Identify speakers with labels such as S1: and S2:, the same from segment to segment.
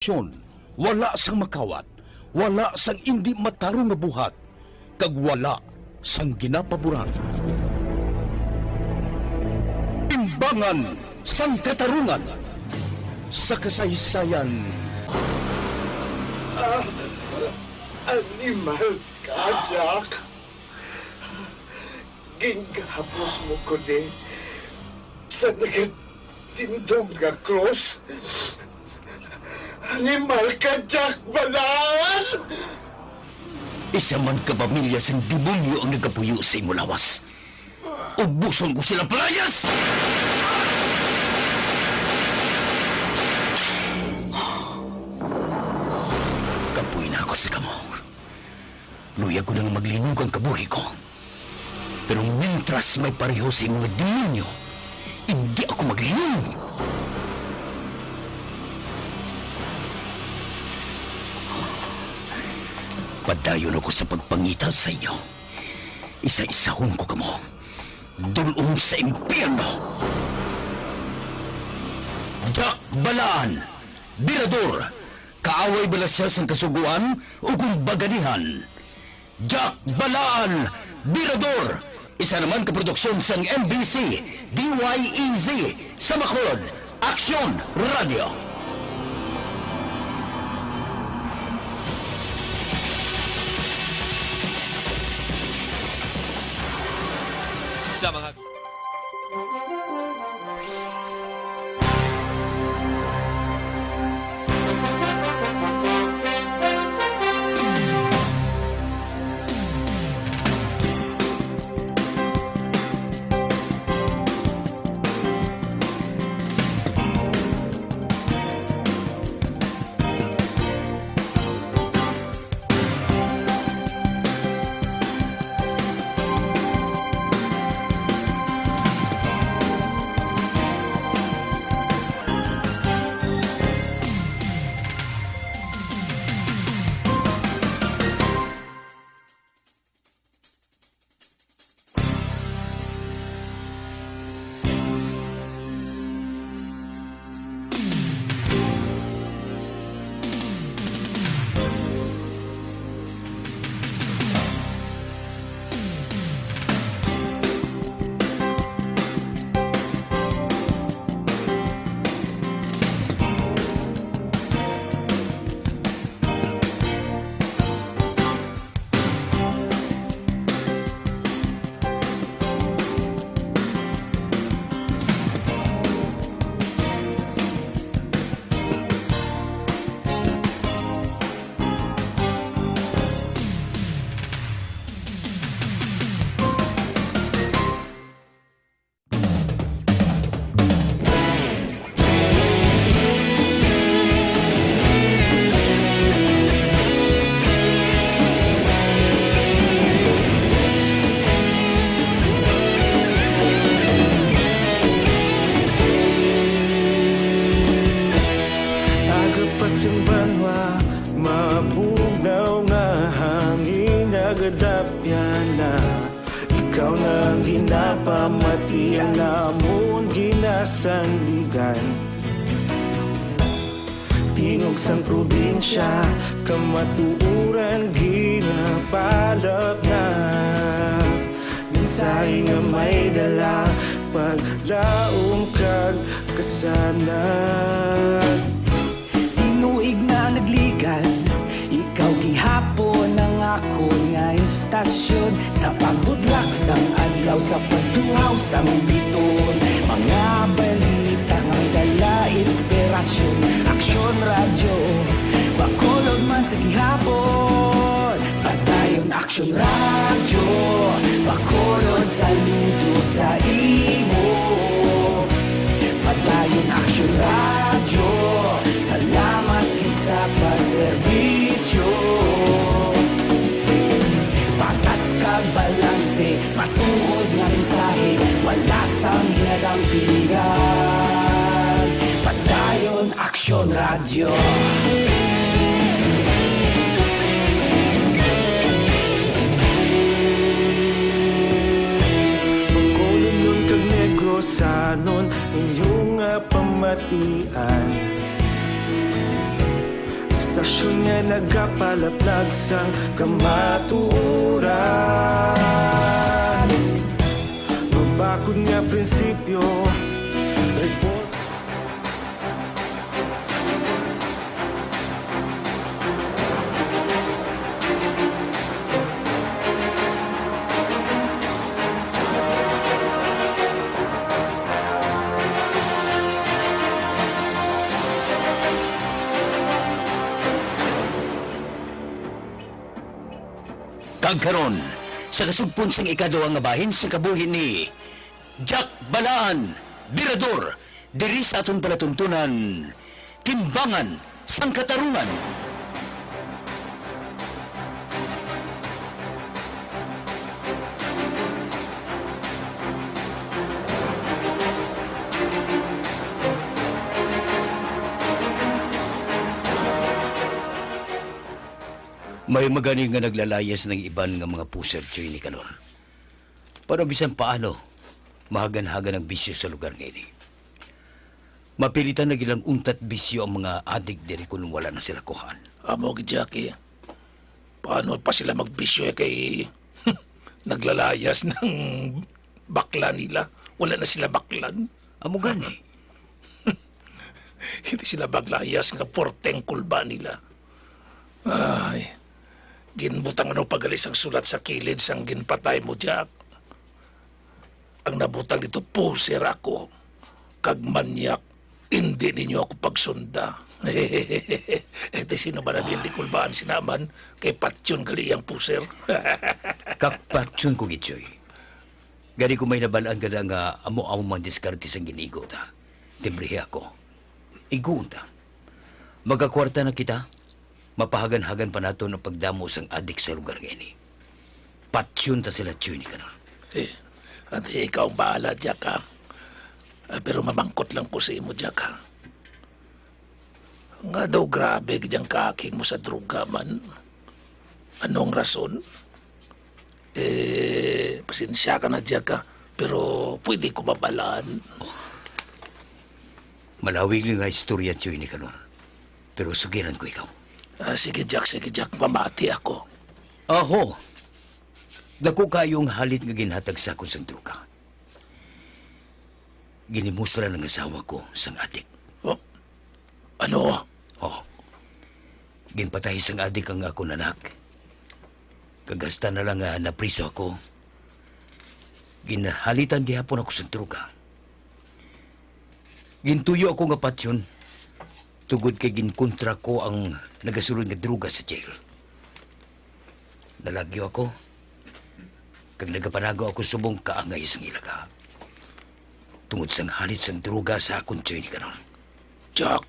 S1: Wala sang makawat, wala sang indi matarong nga buhat, kag wala sang ginapaboran. Timbangan sang katarungan sa kasaysayan.
S2: Animal ka, Jack. Ginghapos mo ko ni sa nagatindog nga cross. Animal ka, Jack Balan!
S1: Isa man ka pamilya sang demonyo ang nagapuyo sa imo lawas. Ubuson ko sila palayas! Kapuy na ako sa kamo. Luya ko nang maglinog ang kabuhi ko. Pero mintras may pareho sa mga demonyo, hindi ako maglinog. Padayon ako sa pagpangita sa inyo. Isa-isahon ko kamo. Dulong sa impyerno. Jack Balaan, Birador, kaaway bala siya sa kasuguan o kung baganihan. Jack Balaan, Birador, isa naman kaproduksyon sang MBC, DYEZ, sa Bacolod, Aksyon Radio.
S3: Sa mga
S4: ikaw nang ginapamati ang namon ginasandigan. Tingog sang probinsya, kamatuuran ginapalap na. Minsay nga may dala, paglaom kag kasanag.
S5: Tinuig na nagligan, ikaw gihapon ang ako nga istasyon. Sa pagbudlak sang adlaw, sa pagtuhaw sang biton, mga balita nga dala inspirasyon. Aksyon Radio, Bacolod man sa gihapon. Padayon Aksyon Radio, Bacolod saludo sa imo. Padayon Aksyon Radio, salamat kisa pagserbisyo. Patas kag balanse, matuod nga mensahe, wala sang ginadampingan. Padayon Aksyon Radio.
S4: Bacolod nun kag Negrosanon, inyong pamatian. transaksyon nga nagapalaplag sang kamatuoran. Mabakod nga prinsipyo, report.
S1: Kagkaron sa kasugpon sang ikaduha nga bahin sa kabuhi ni Jack Balaan, Birador, diri sa aton palatuntunan, Timbangan sang Katarungan. May magani nga naglalayas ng iban nga mga puser, Choy Nicanor. Para bisan paano, mahagan-hagan ang bisyo sa lugar ngayon. Mapilitan na gilang untat bisyo ang mga adik diri kung wala na sila kuhaan.
S6: Amo, Jackie. Paano pa sila magbisyo kay naglalayas ng bakla nila? Wala na sila baklan.
S1: Amo gani.
S6: Hindi sila maglayas nga porteng kulba nila. Ay, ginbutang ano pagalis ang sulat sa kilid sang ginpatay mo, Jack. Ang nabutang dito, puser ako. Kag manyak, hindi ninyo ako pagsunda. Ete sino ba na hindi kulbaan sinaman kay Patyon gali ang puser?
S1: Kapatsun ko gitsoy. Gani ko may nabalaan ka na nga amo-amo man diskarte sang ginigo ta. Timbrihe ako. Iguon ta. Magkakwarta na kita. Mapahagan-hagan pa nato ng pagdamo sang adik sa lugar ngayon. Patyon ta sila, Choy Nicanor.
S6: Ate, ikaw ang bahala, Jack, ha? Pero mamangkot lang ko sa imo, Jack, ha? Nga daw grabe ganyang kaaking mo sa druga man. Anong rason? Pasensya ka na, Jack, ha? Pero pwede ko mabalaan.
S1: Malawig nga istorya, Choy Nicanor. Pero sugiran ko ikaw.
S6: Sige, Jack, mamati ako.
S1: Aho. Dako kayong halit nga ginhatag sa akong sang druga. Ginimustra ng asawa ko sang adik.
S6: Oh, ano?
S1: Oh. Ginpatay sang adik ang akong anak. Kagasta na lang nga napriso ako. Ginahalitan gihapon ako sang druga. Gintuyo ako nga patyon. Tugod kay ginkontra ko ang nagasulod nga druga sa jail. Nalagyo ako. Kag nagapanago ako subong kaangay sang ilaga. Tungod sang halit sang druga sa akong Choy Nicanor.
S6: Jack.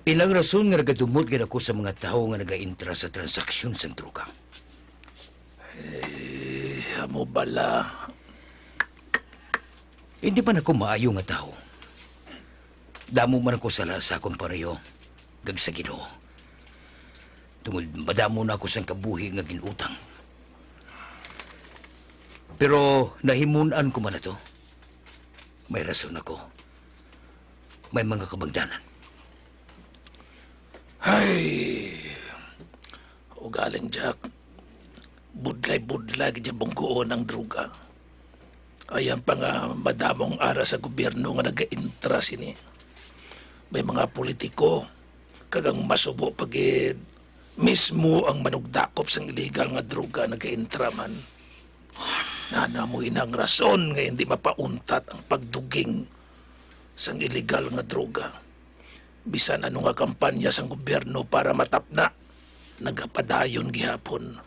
S1: Ilang rason nga nagadumot gid ako sa mga tao nga nagaintra sa transaksyon sang druga.
S6: Amo bala.
S1: Hindi pa ako maayo nga tao. Damo man ako sala sa akong pareho, kag sa Ginoo. Tungod madamo na ako sang kabuhi nga ginutang. Pero nahimunan ko man na to. May rason ako. May mga kabangdanan.
S6: Ay, o galing, Jack. Budlay-budlay dyan bunggoon ang druga. Ayan pa nga madamong ara sa gobyerno nga nag-intra sini. May mga politiko kagang masubo pagid mismo ang manugdakop sang illegal nga druga nag-intra man. Nanamoy ng rason nga hindi mapauntat ang pagduging sang illegal nga droga. Bisan ano nga kampanya sang gobyerno para matapna, nagapadayon gihapon.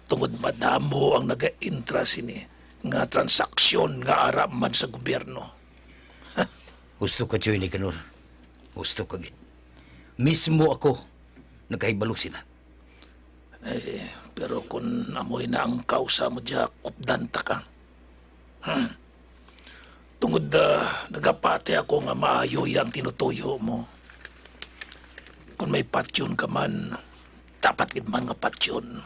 S6: Tungod madamo ang naga-intra sini nga transaksyon nga arap man sa gobyerno.
S1: Gusto ka, Choy Nicanor. Gusto ka, git. Mismo ako nagkahibalo sila.
S6: Pero kung amoy na ang kausa mo diya, kupdanta ka. Tungod nagapate ako nga maayoy ang tinutuyo mo. Kung may patyon ka man, dapat man nga patyon.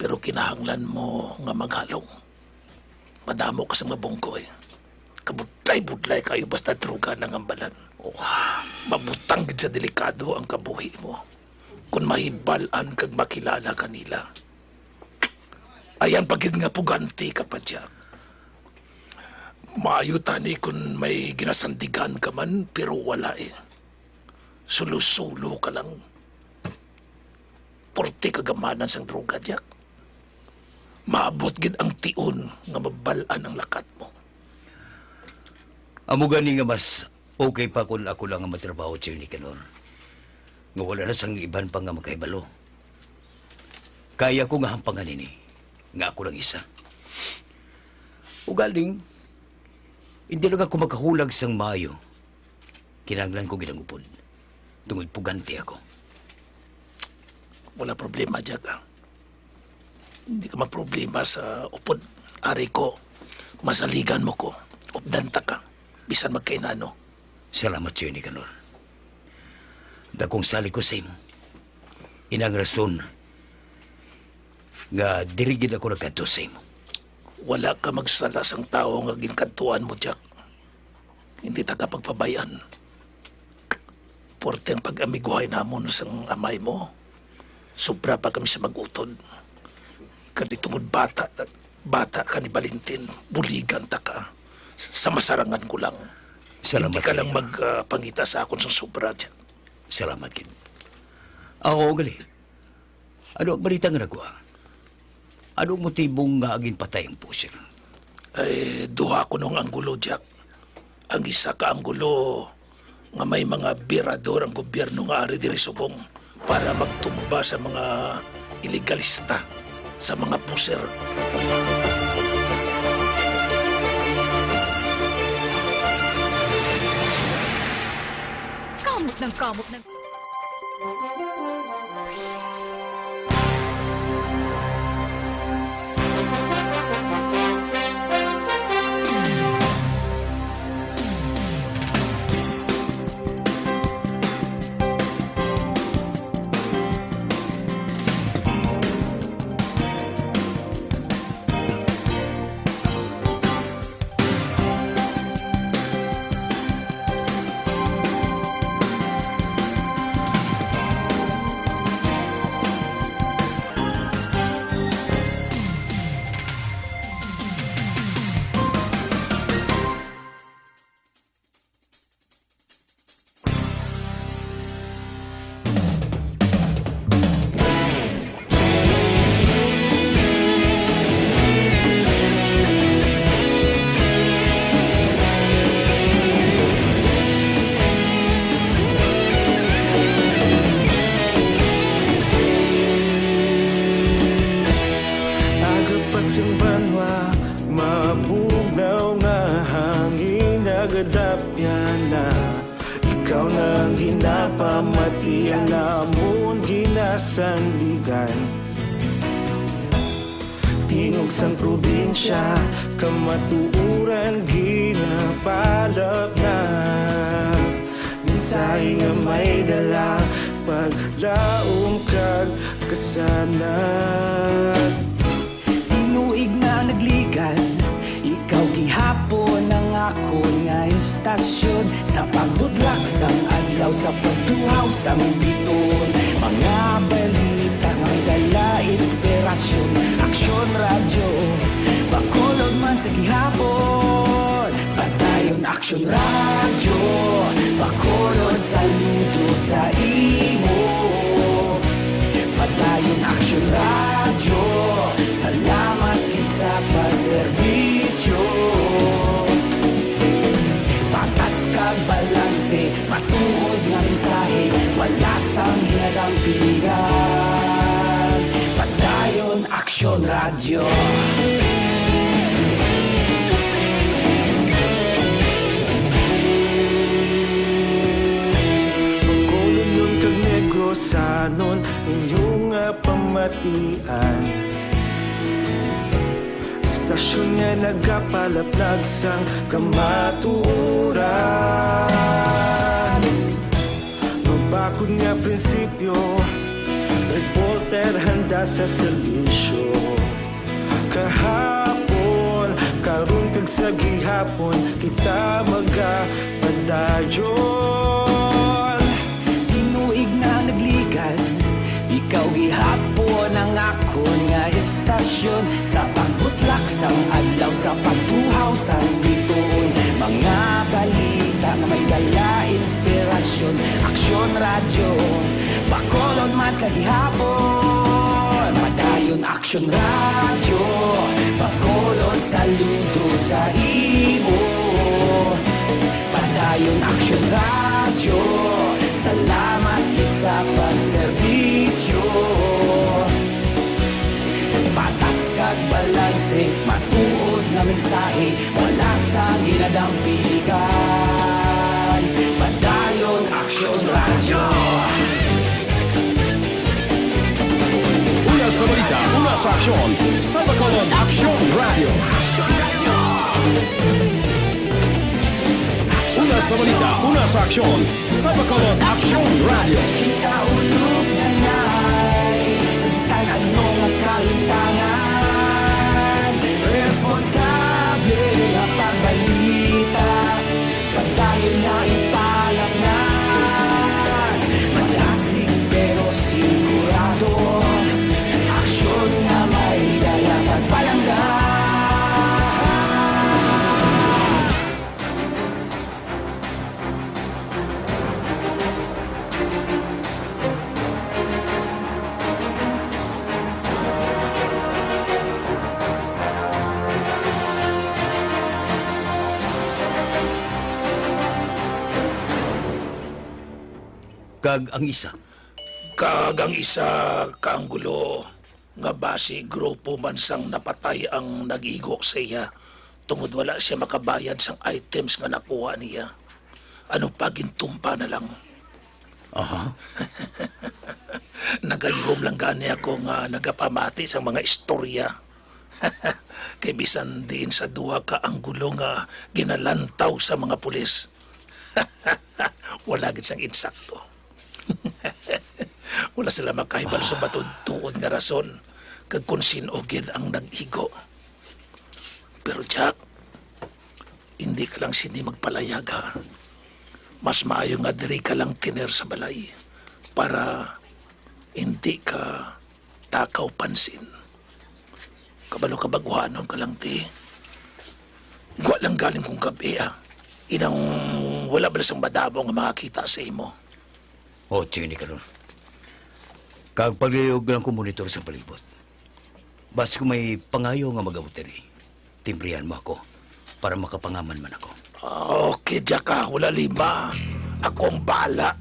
S6: Pero kinahanglan mo nga maghalong. Madamo ka sa mabungko eh. Kabudlay-budlay kayo basta druga ng ambalan.
S1: Oh,
S6: mabutang gid sa delikado ang kabuhi mo. Kung mahibalan kag makilala kanila. Ayan pagid nga puganti ka pa, Jack. Maayo tani kung may ginasandigan ka man, pero wala eh. Sulo-sulo ka lang. Porte kagamanan sang droga, Jack. Maabot gid ang tion nga mabalaan ang lakat mo.
S1: Amo gani nga mas okay pa kung ako lang ang matrabaho siya ni Kanor. Nga wala na sang iban pa nga magkahibalo. Kaya ko nga hampangan ini. Nga ako lang isa. Ugaling, hindi lang ako makahulag sang maayo. Kinanglan ko ginangupod. Tungod puganti ako.
S6: Wala problema, Jack. Hindi ka magproblema sa upod. Ari ko, masaligan mo ko. Updanta ka. Bisan magkainano.
S1: Salamat siya ni Kanor. Dakong sali ko sa imo. Inang rason nga dirigid ako nagkanto sa imo.
S6: Wala ka magsala sang tao nga ginkantuan mo, Jack. Hindi ta ka pagpabayan. Porte ang pag-amiguhay namon sang amay mo. Sobra pa kami sa magutod. Kani tungod bata ka ni Valentin, buligan ta ka. Sa masarangan ko lang.
S1: Salamat
S6: Hindi ka lang
S1: kayo.
S6: magpangita sa akon sa sobra, Jack.
S1: Salamat, Kid. Ako, gali. Ano ang balita nga nagawa? Ano ang motibong nga aging patay ang pusir?
S6: Ay, duha ko nung anggulo, Jack. Ang isa ka anggulo nga may mga birador ang gobyerno nga ari diri subong para magtumba sa mga ilegalista, sa mga puser.
S7: Kamot ng...
S4: Banwa, mabugnaw nga hangin nagadapyan na. Ikaw nang ginapamati ang namon ginasandigan. Tingog sang probinsya, kamatuuran ginapalap na. Minsay nga may dala, paglaom kag kasanat.
S5: Tinuig na nagligan, ikaw gihapon ang ako nga istasyon. Sa pagbudlak sang adlaw, sa pagtuhaw sang biton. Mga balita nga dala inspirasyon. Aksyon radyo, bakolod man sa gihapon. Padayon aksyon radyo, bakolod saludo sa imo. Padayon aksyon radyo, salamat isa pagserbisyo. Patas kag balanse, matuod nga mensahe, wala sang hinadang pilihan. Padayon aksyon radyo.
S4: Magkulon yun kag negrosanon, inyong pamatian. Stasyon nga nagapalaplag sang kamaturan. Magbakod nga prinsipyo, reporter handa sa serbisyo. Kahapon, karon kag sa gihapon, kita magapadayon.
S5: Ikaw gihapon ang ako nga istasyon sa pagbutlak sang adlaw sa pagtuhaw sang bituon. Mga balita na may dala inspirasyon, aksyon radyo, bakolon man sa gihapon. Padayon aksyon radyo, bakolon saludo sa imo. Padayon aksyon radyo, salamat kit sa pagserbisyo. Patas kag balanse, matuod nga mensahe, wala sa ginadampigan. Padayon aksyon radyo.
S7: Una sa balita, una sa aksyon, sa Bacolod Aksyon Radio. Una sa balita, una sa aksyon, sa Bacolod Aksyon Radio.
S5: Ikaulog na na'y sabisan anong ang kahintangan. Responsable na pagbalita, pagdayon na ipalangan. Malasig pero sigurado, aksyon na may dala pagpalanggan.
S1: Kag ang isa,
S6: Kagang isa kaanggulo nga base grupo man sang napatay ang nagigo sa iya tungod wala siya makabayad sang items nga nakuha niya. Ano pa gintumpa na lang.
S1: aha,
S6: Nagayhom lang gani ako nga nagapamati sa mga istorya. Kay bisan din sa duwa ka anggulo nga ginalantaw sa mga pulis. Wala gid sang insakto. Wala sila makahibal sa matud-tuod nga rason kag kung sino gid ang nag-igo. Pero Jack, hindi ka lang sini magpalayag ha. Mas maayo nga diri ka lang tiner sa balay para hindi ka takaw pansin. Kabalo kabaguhanon ka lang ti. Gwa lang galing kong gabi Inang wala ba sang madabo nga makakita sa imo.
S1: o tsini ka ron. Kag pagliyog lang ko monitor sa palibot. Basta kung may pangayo nga mag-abuteri, timbrihan mo ako para makapangaman man ako.
S6: Okay, Jack wala lima. Akong bala.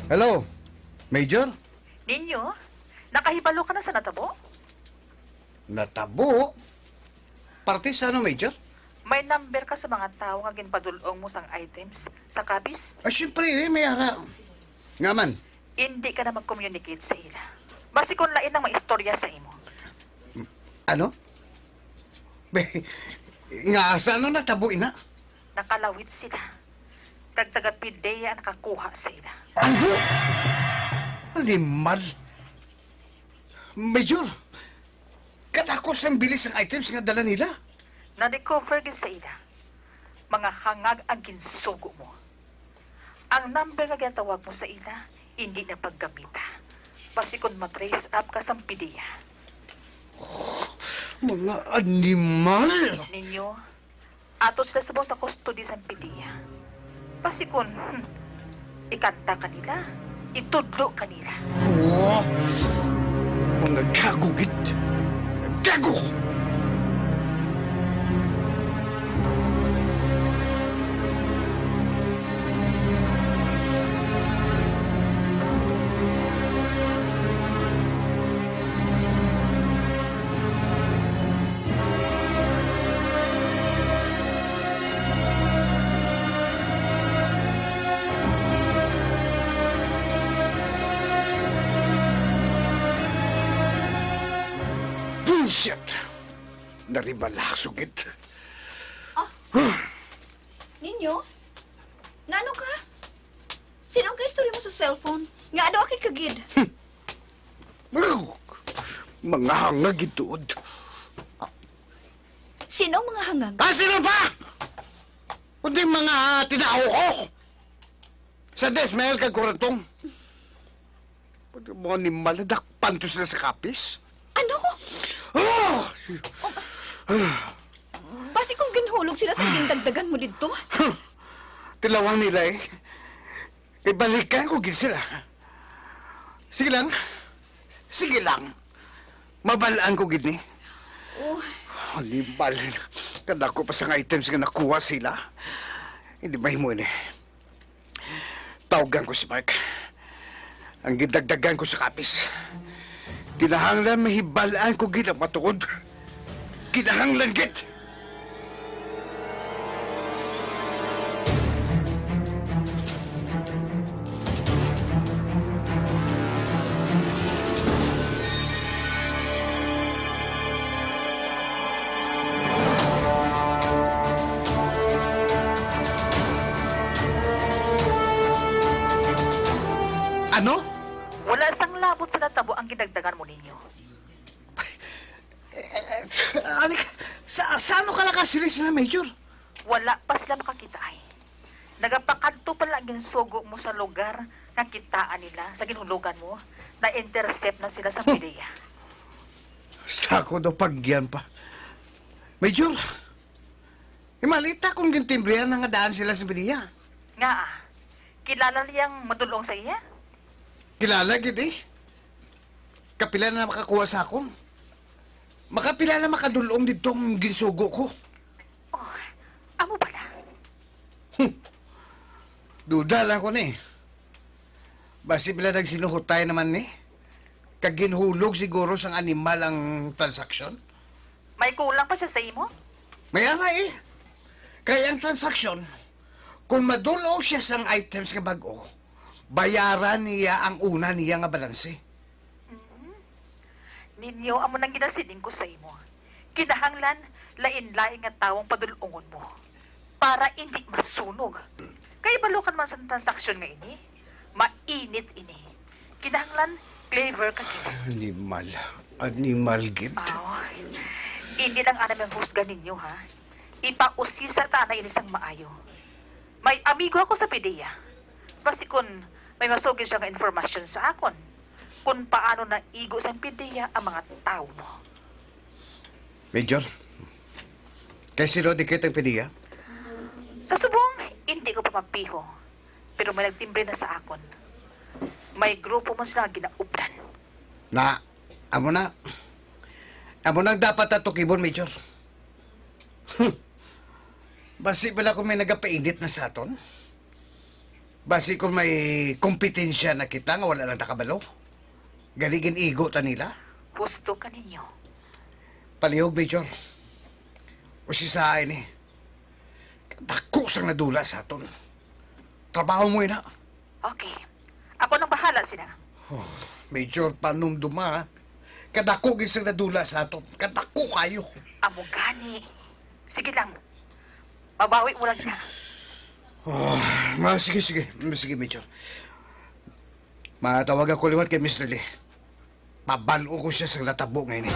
S2: Hello, Major?
S8: Ninyo, nakahibalo ka na sa natabo?
S2: Natabo? Parte sa ano, Major?
S8: May number ka sa mga tao nga ginpadulong mo sang items sa kabis?
S2: Siyempre, may ara. Nga man,
S8: Hindi ka na mag-communicate sa ila. Basi kung lain ang maistorya sa imo.
S2: ano? Be, nga sa ano natabo ina?
S8: Nakalawit sila. Kag taga-pideya nakakuha sa ila.
S2: Ano? Animal. Major, katakos ang bilis ang items nga dala nila.
S8: Na-recover gid sa ila. Mga hangag ang ginsugo mo. Ang number nga ginatawag mo sa ila, hindi na paggamita. Basi kung matrace up ka sa pideya.
S2: Mga animal.
S8: Ninyo, atos na sa custody sa pideya. Basi kung ikanta kanila, itudlo kanila.
S2: Oh, mga gagugit. Gago! Shit! Naribala, sugit.
S9: Ninyo? Nano ka? Sino ang ka-story mo sa cellphone? Nga daw kay kagid.
S2: Mga hangag ituod.
S9: Sino ang mga hangag?
S2: Sino pa? Kundi mga tinao ko. Sa Desmael kag Kuratong. Pwede mga animal na dakpan to sila sa kapis.
S9: Ano?
S2: Oh!
S9: Basi kung ginhulog sila sa dagdagan mo dito.
S2: Tilawang nila eh. Kay balikan ko gid sila. Sige lang. Sige lang. Mabalaan ko gid ni.
S9: Oh,
S2: Animal. Kada ko pa sa items nga nakuha sila. Hindi mahimo ni. Tawagan ko si Mark. Ang gidagdagan ko sa kapis. Kinahanglan mahibalaan ko gid ang matuod. Kinahanglan gid. Ano?
S8: Wala sang labot sa natabo ang gidagdagan mo ninyo.
S2: Anik, saan ka nakasilis na, Major?
S8: Wala pa sila makakita ay. Nagapakadto pala ang ginsugo mo sa lugar nga kitaan nila sa ginhulugan mo na intercept na sila sa PDEA.
S2: Sa ako daw pagyan pa. Major, imalita kung gintimbrihan na nga daan sila sa Biniya.
S8: Nga kilala niyang madulong sa iya?
S2: Kilala gid eh. Kapila na makakuha sa akon. Makapila na makadulong ditong ginsugo ko.
S8: Oh, amo pala.
S2: Duda lang ko ni. Basi bila nagsinuhutay naman ni. Kaginhulog siguro sang animal ang transaksyon.
S8: May kulang pa siya sa imo?
S2: May ara eh. Kaya ang transaksyon, kung madulong siya sang items nga bago, bayaran niya ang una niya nga balanse.
S8: Ninyo, amo nang ginasiling ko sa imo. Kinahanglan, lain-lain nga tawong padulungon mo. Para hindi masunog. Kaya balukan man sa transaksyon nga ini, mainit ini. Kinahanglan, flavor ka gid.
S2: Animal gid.
S8: Hindi lang anam ang husga ninyo, ha? Ipausisa ta na inisang maayo. May amigo ako sa PDEA. Basi kun may masugid siya nga informasyon sa akon kung paano na igo sa PDEA ang mga tao mo.
S2: Major, kay sino di kitang piniya?
S8: Sa subong, hindi ko pa mapiho. Pero may nagtimbre na sa akon. May grupo mo sila ginauplan.
S2: Amo na dapat atukibon, Major. Basi pala kung may nagapainit na sa aton. Basi kung may kompetensya na kita nga wala lang nakabalo. Galigin igo ta nila.
S8: Gusto ka ninyo.
S2: Palihog, Major. O si Sain eh. Dako sang nadula sa aton. Trabaho mo na.
S8: Okay. Ako nang bahala sila.
S2: Major, panumduma ha. Kadako gisang nadula sa aton. Kadako kayo.
S8: Amo gani. Sige lang. Mabawi mo lang na.
S2: Sige, Major. Matawag ako liwat kay Miss Lily. Pabalo ko siya sa natabo ngayon eh.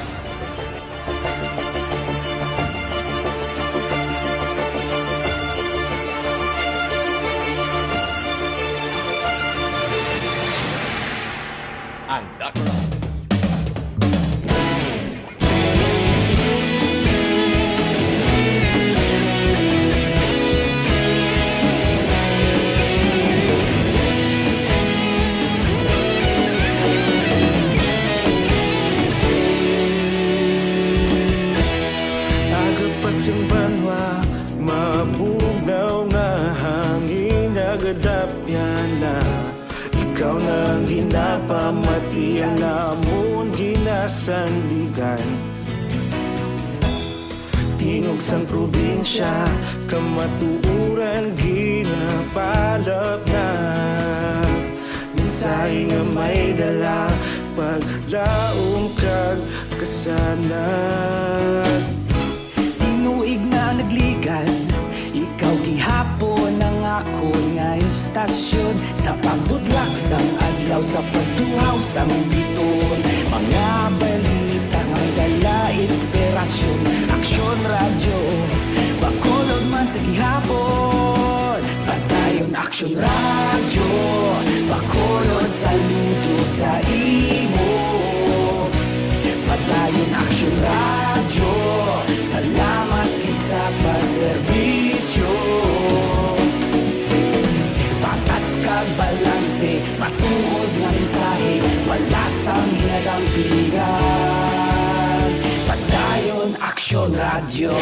S3: Ang Dakra.
S4: Yung banwa, mabugnaw nga hangin nagadapyan na. Ikaw nang ginapamati ang namon ginasandigan. Tingog sang probinsya, kamatuuran ginapalap na. Minsay nga may dala, paglaong kag lisanan.
S5: Tinuig na nagligan, ikaw gihapon ang ako nga istasyon. Sa pagbudlak sang adlaw, sa pagtuhaw sang biton, mga balita nga dala inspirasyon. Aksyon radyo, bakolod man sa gihapon. Padayon aksyon radyo, bakolod saludo sa imo. Padayon aksyon radyo, salamat isa pa serbisyo. Patas kag balanse, matuod nga mensahe, wala sang hinadampingan. Padayon aksyon radyo.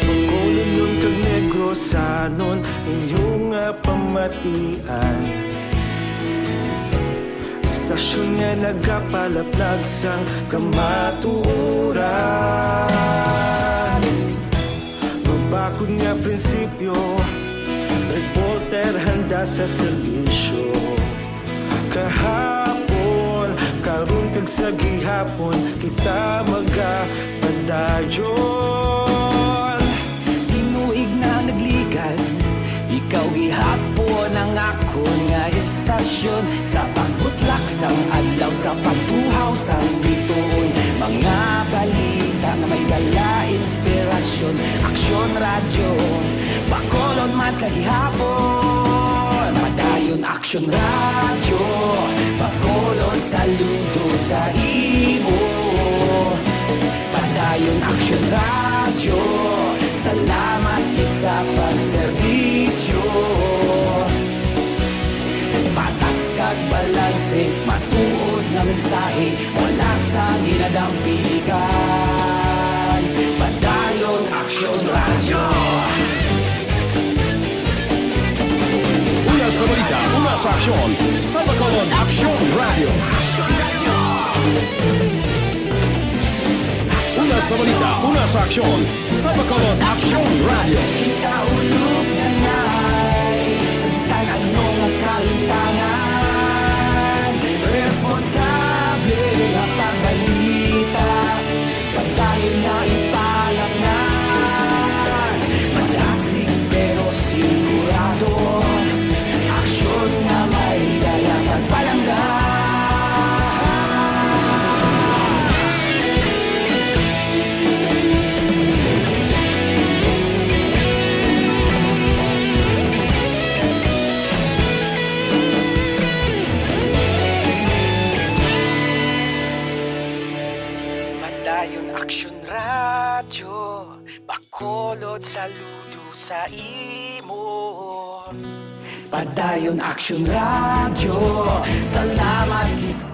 S4: Bacolod nun kag Negrosanon, inyong pamatian. Stasyon nga nagapalaplag sang kamatuoran. Babakod nga prinsipyo, reporter handa sa serbisyo. Kahapon, karon kag sa gihapon, kita magapadayon.
S5: Tinuig na nagligan, ikaw gihapon ang ako nga istasyon. Sa pagbutlak sang adlaw, sa pagtuhaw sang biton, mga balita na may dala inspirasyon. Aksyon radyo, bakolod man sa gihapon. Padayon aksyon radyo, bakolod saludo sa imo. Padayon aksyon radyo, salamat sa pagserbisyo. Patas kag balanse, matuod nga mensahe, wala sang hinadampigan. Padayon aksyon radyo.
S7: Una sa balita, una sa aksyon, sa Bacolod Aksyon Radio. Una sa balita, una sa aksyon, sa Bacolod Aksyon Radio.
S5: Ikaulog na ngay, sansan anong ang kalintangan. Responsable ang pagbalita, pagkain na ipalaknan. Malasig pero sigurado, aksyon na may dala pagpalanggan. Padayon aksyon radyo, bakolod saludo sa imo. Padayon aksyon radyo, salamat kita.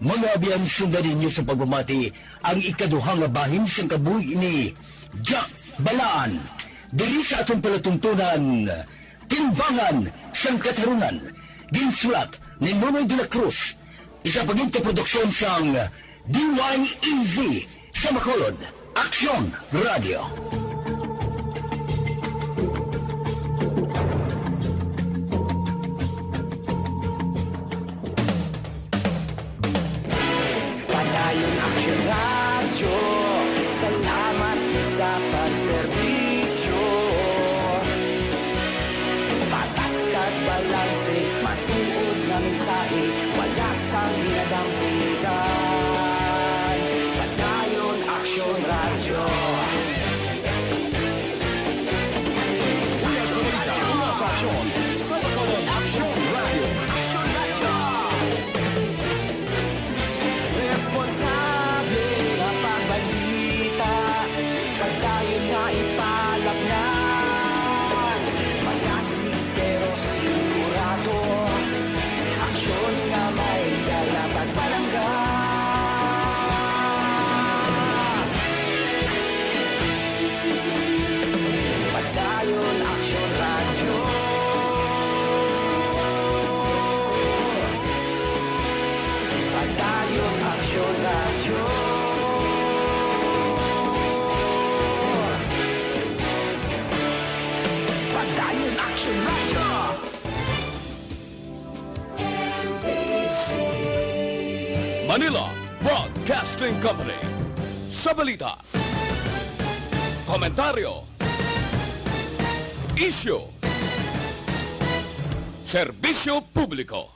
S1: Mga abiyang sundarin niyo sa pagmamati ang ikaduhang nga bahin sa kabuhi ni Jack Balaan. Diri sa atong palatuntunan, Timbangan sang Katarungan. Ginsulat ni Nonoy de la Cruz. Isa paginta produksyon sang DYEZ sa Bacolod Aksyon Radio.
S5: Padayon aksyon radyo, salamat sa pagserbisyo. Patas kag balanse, matuod nga mensahe, wala sang hinadampigan. Padayon aksyon radyo.
S7: Una sa balita, una sa aksyon, sa Bacolod Aksyon Radio.
S5: Responsable ang pagbalita, pagdayon nga ipalaknan. Malasig pero sigurado, aksyon nga may dala pagpalanggan. Padayon aksyon radyo, Dayon Action Radio.
S7: Manila Broadcasting Company. Sa balita, komentaryo, isyu, serbisyo publiko.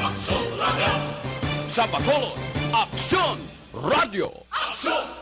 S7: Aksyon Radio! Sa Bacolod, Aksyon Radio! Aksyon!